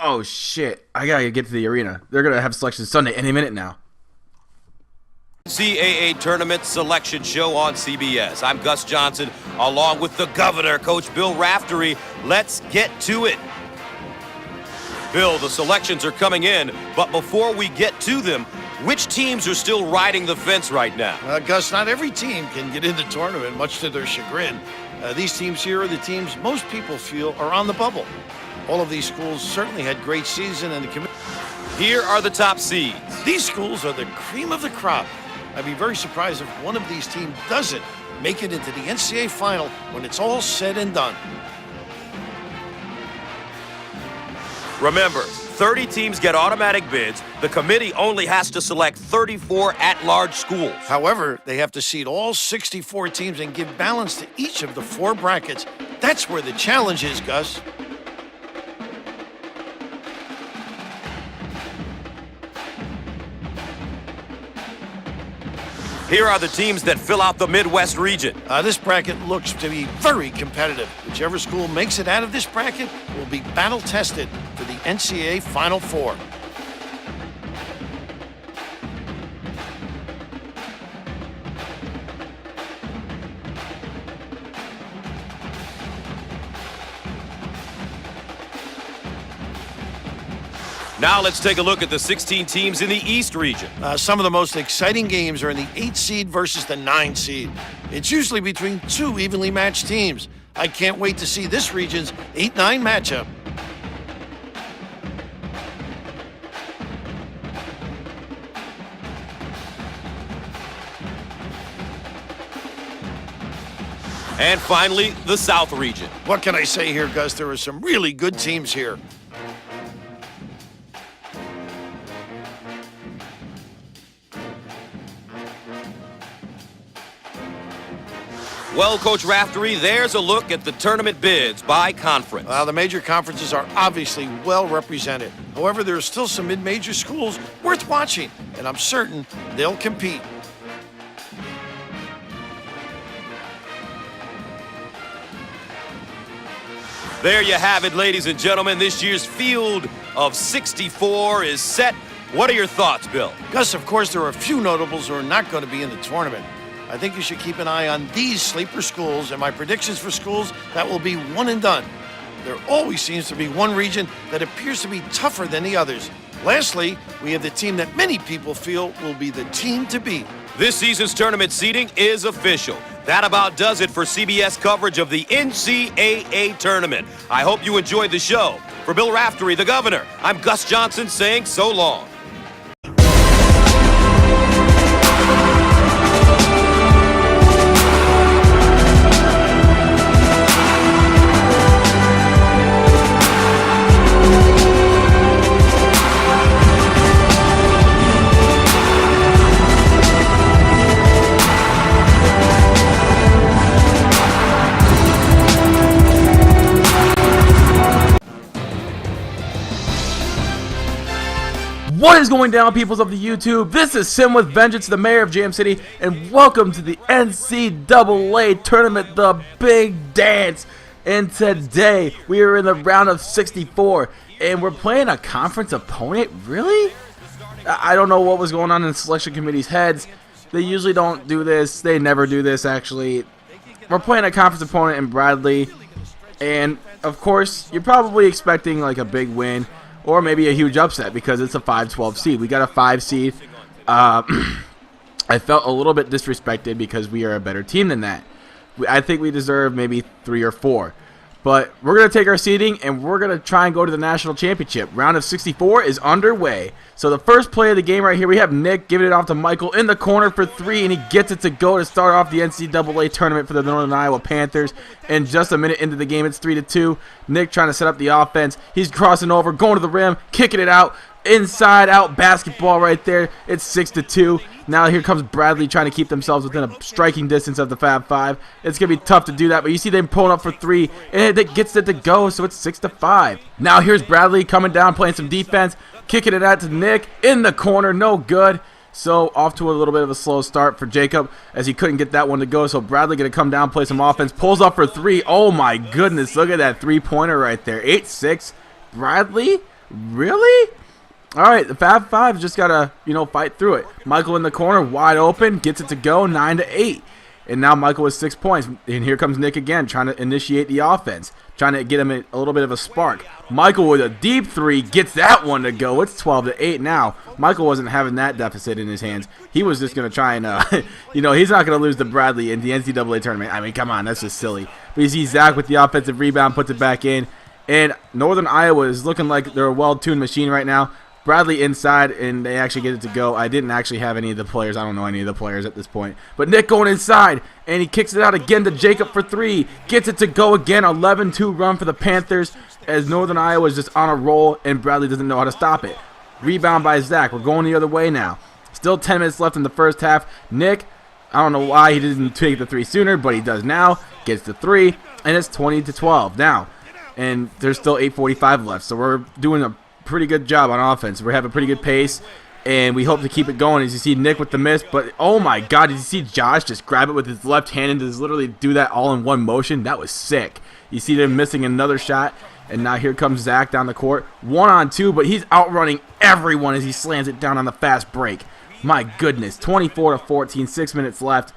Oh shit, I gotta get to the arena. They're gonna have selection Sunday any minute now. NCAA Tournament Selection Show on CBS. I'm Gus Johnson, along with the governor, Coach Bill Raftery. Let's get to it. Bill, the selections are coming in, but before we get to them, which teams are still riding the fence right now? Gus, not every team can get in the tournament, much to their chagrin. These teams here are the teams most people feel are on the bubble. All of these schools certainly had great season, and Here are the top seeds. These schools are the cream of the crop. I'd be very surprised if one of these teams doesn't make it into the NCAA final when it's all said and done. Remember, 30 teams get automatic bids. The committee only has to select 34 at-large schools. However, they have to seed all 64 teams and give balance to each of the 4 brackets. That's where the challenge is, Gus. Here are the teams that fill out the Midwest region. This bracket looks to be very competitive. Whichever school makes it out of this bracket will be battle-tested for the NCAA Final Four. Now let's take a look at the 16 teams in the East region. Some of the most exciting games are in the 8 seed versus the 9 seed. It's usually between 2 evenly matched teams. I can't wait to see this region's 8-9 matchup. And finally, the South region. What can I say here, Gus? There are some really good teams here. Well, Coach Raftery, there's a look at the tournament bids by conference. The major conferences are obviously well represented. However, there are still some mid-major schools worth watching, and I'm certain they'll compete. There you have it, ladies and gentlemen. This year's field of 64 is set. What are your thoughts, Bill? Gus, of course, there are a few notables who are not going to be in the tournament. I think you should keep an eye on these sleeper schools, and my predictions for schools that will be one and done. There always seems to be one region that appears to be tougher than the others. Lastly, we have the team that many people feel will be the team to beat. This season's tournament seeding is official. That about does it for CBS coverage of the NCAA tournament. I hope you enjoyed the show. For Bill Raftery, the governor, I'm Gus Johnson saying so long. What is going down, peoples of the YouTube? This is SinWithVengance, the mayor of Jam City, and welcome to the NCAA tournament, the big dance. And today, we are in the round of 64, and we're playing a conference opponent? Really? I don't know what was going on in the selection committee's heads. They usually don't do this. They never do this, actually. We're playing a conference opponent in Bradley, and of course, you're probably expecting like a big win, or maybe a huge upset because it's a 5-12 seed. We got a 5 seed. I felt a little bit disrespected because we are a better team than that. I think we deserve maybe 3 or 4. But we're going to take our seeding and we're going to try and go to the national championship. Round of 64 is underway. So the first play of the game right here, we have Nick giving it off to Michael in the corner for 3, and he gets it to go to start off the NCAA tournament for the Northern Iowa Panthers. And just a minute into the game, it's 3-2. Nick trying to set up the offense. He's crossing over, going to the rim, kicking it out. Inside out basketball right there. It's 6-2. Now here comes Bradley trying to keep themselves within a striking distance of the Fab Five. It's going to be tough to do that, but you see them pulling up for 3, and it gets it to go, so it's 6-5. Now here's Bradley coming down, playing some defense, kicking it out to Nick in the corner, no good. So off to a little bit of a slow start for Jacob as he couldn't get that one to go. So Bradley going to come down, play some offense, pulls up for 3. Oh my goodness, look at that three-pointer right there. 8-6. Bradley Really? All right, the Fab Five just got to, fight through it. Michael in the corner, wide open, gets it to go, 9-8. And now Michael with 6 points. And here comes Nick again, trying to initiate the offense, trying to get him a little bit of a spark. Michael with a deep three gets that one to go. It's 12-8 now. Michael wasn't having that deficit in his hands. He was just going to try and, he's not going to lose to Bradley in the NCAA tournament. I mean, come on, that's just silly. But you see Zach with the offensive rebound, puts it back in. And Northern Iowa is looking like they're a well-tuned machine right now. Bradley inside, and they actually get it to go. I didn't actually have any of the players. I don't know any of the players at this point. But Nick going inside, and he kicks it out again to Jacob for three. Gets it to go again. 11-2 run for the Panthers as Northern Iowa is just on a roll, and Bradley doesn't know how to stop it. Rebound by Zach. We're going the other way now. Still 10 minutes left in the first half. Nick, I don't know why he didn't take the three sooner, but he does now. Gets the three, and it's 20-12 now. And there's still 8:45 left, so we're doing a pretty good job on offense. We have a pretty good pace, and we hope to keep it going. As you see Nick with the miss, but oh my God, did you see Josh just grab it with his left hand and just literally do that all in one motion? That was sick. You see them missing another shot, and now here comes Zach down the court. 1-on-2, but he's outrunning everyone as he slams it down on the fast break. My goodness, 24-14, 6 minutes left.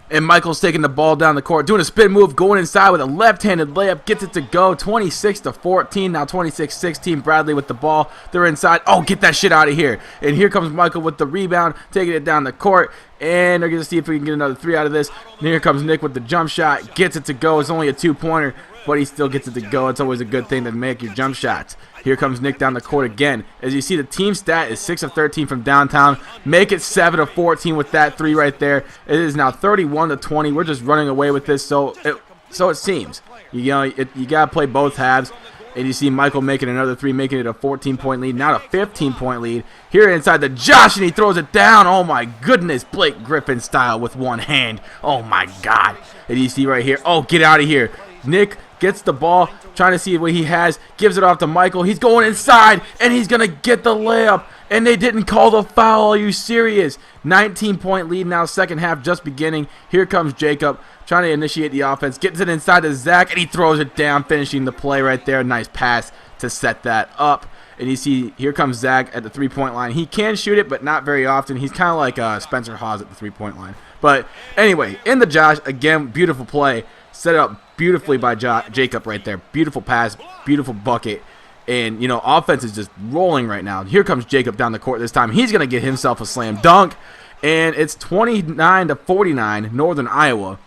And Michael's taking the ball down the court, doing a spin move, going inside with a left-handed layup, gets it to go, 26-14, now 26-16, Bradley with the ball, they're inside, oh, get that shit out of here, and here comes Michael with the rebound, taking it down the court, and they're going to see if we can get another three out of this, and here comes Nick with the jump shot, gets it to go, it's only a two-pointer, but he still gets it to go. It's always a good thing to make your jump shots. Here comes Nick down the court again. As you see, the team stat is 6 of 13 from downtown. Make it 7 of 14 with that three right there. It is now 31-20. We're just running away with this, so it seems. You got to play both halves. And you see Michael making another three, making it a 14-point lead, now a 15-point lead. Here inside the Josh, and he throws it down. Oh, my goodness, Blake Griffin style with one hand. Oh, my God. And you see right here, oh, get out of here. Nick gets the ball, trying to see what he has, gives it off to Michael. He's going inside, and he's going to get the layup. And they didn't call the foul. Are you serious? 19-point lead now, second half just beginning. Here comes Jacob, trying to initiate the offense. Gets it inside to Zach, and he throws it down, finishing the play right there. Nice pass to set that up. And you see, here comes Zach at the three-point line. He can shoot it, but not very often. He's kind of like Spencer Hawes at the three-point line. But anyway, in the Josh, again, beautiful play. Set it up beautifully by Jacob right there. Beautiful pass, beautiful bucket. And, offense is just rolling right now. Here comes Jacob down the court this time. He's going to get himself a slam dunk. And it's 29-49, Northern Iowa.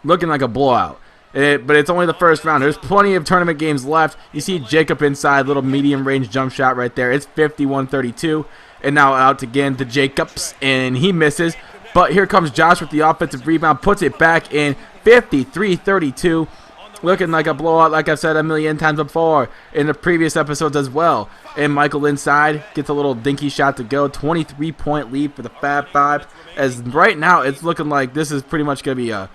Looking like a blowout. But it's only the first round. There's plenty of tournament games left. You see Jacob inside, little medium-range jump shot right there. It's 51-32. And now out again to Jacobs, and he misses. But here comes Josh with the offensive rebound, puts it back in, 53-32. Looking like a blowout, like I've said a million times before in the previous episodes as well. And Michael inside gets a little dinky shot to go. 23-point lead for the Fab Five. As right now, it's looking like this is pretty much going to be a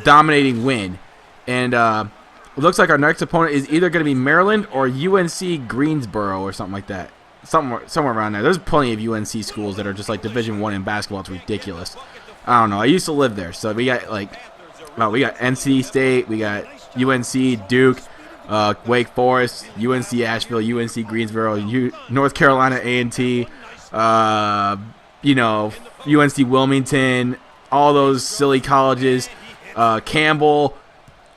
dominating win. And it looks like our next opponent is either going to be Maryland or UNC Greensboro or something like that. Somewhere around there. There's plenty of UNC schools that are just like Division I in basketball. It's ridiculous. I don't know. I used to live there, so we got we got NC State, we got UNC, Duke, Wake Forest, UNC Asheville, UNC Greensboro, North Carolina A&T, UNC Wilmington, all those silly colleges, Campbell.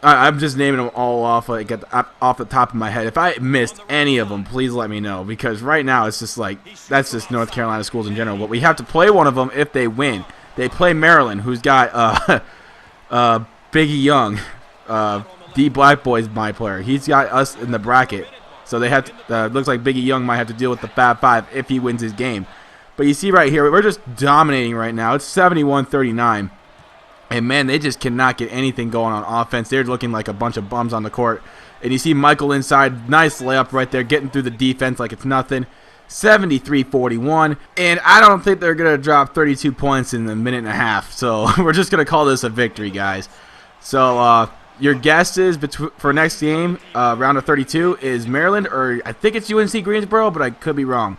I'm just naming them all off off the top of my head. If I missed any of them, please let me know, because right now it's just like that's just North Carolina schools in general. But we have to play one of them if they win. They play Maryland, who's got Biggie Young, D Black Boy's my player. He's got us in the bracket, so they have to. Looks like Biggie Young might have to deal with the Fab Five if he wins his game. But you see right here, we're just dominating right now. It's 71-39. And, man, they just cannot get anything going on offense. They're looking like a bunch of bums on the court. And you see Michael inside. Nice layup right there, getting through the defense like it's nothing. 73-41. And I don't think they're going to drop 32 points in a minute and a half. So we're just going to call this a victory, guys. So your guess is for next game, round of 32, is Maryland, or I think it's UNC Greensboro, but I could be wrong.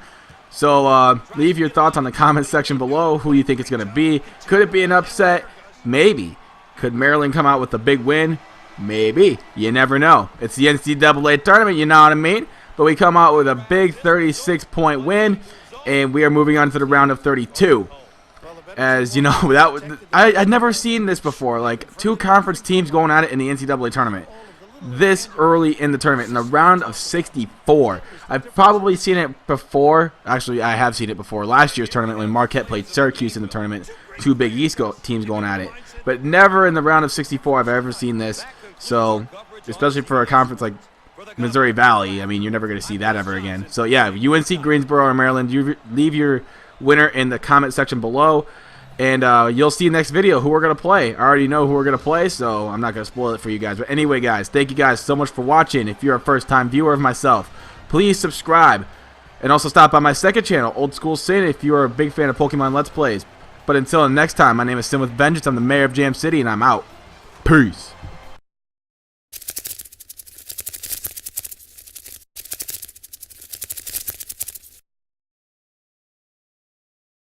So leave your thoughts on the comment section below who you think it's going to be. Could it be an upset? Maybe. Could Maryland come out with a big win? Maybe. You never know. It's the NCAA tournament, you know what I mean? but we come out with a big 36-point win, and we are moving on to the round of 32. As you know, I'd never seen this before, like 2 conference teams going at it in the NCAA tournament this early in the tournament, in the round of 64. I've probably seen it before. Actually, I have seen it before. Last year's tournament when Marquette played Syracuse in the tournament, 2 Big East teams going at it. But never in the round of 64 I've ever seen this. So, especially for a conference like Missouri Valley, I mean, you're never going to see that ever again. So, yeah, UNC Greensboro or Maryland, you leave your winner in the comment section below. And you'll see next video who we're going to play. I already know who we're going to play, so I'm not going to spoil it for you guys. But anyway, guys, thank you guys so much for watching. If you're a first-time viewer of myself, please subscribe. And also stop by my second channel, Old School Sin, if you're a big fan of Pokemon Let's Plays. But until next time, my name is SinWithVengance. I'm the mayor of Jam City, and I'm out. Peace.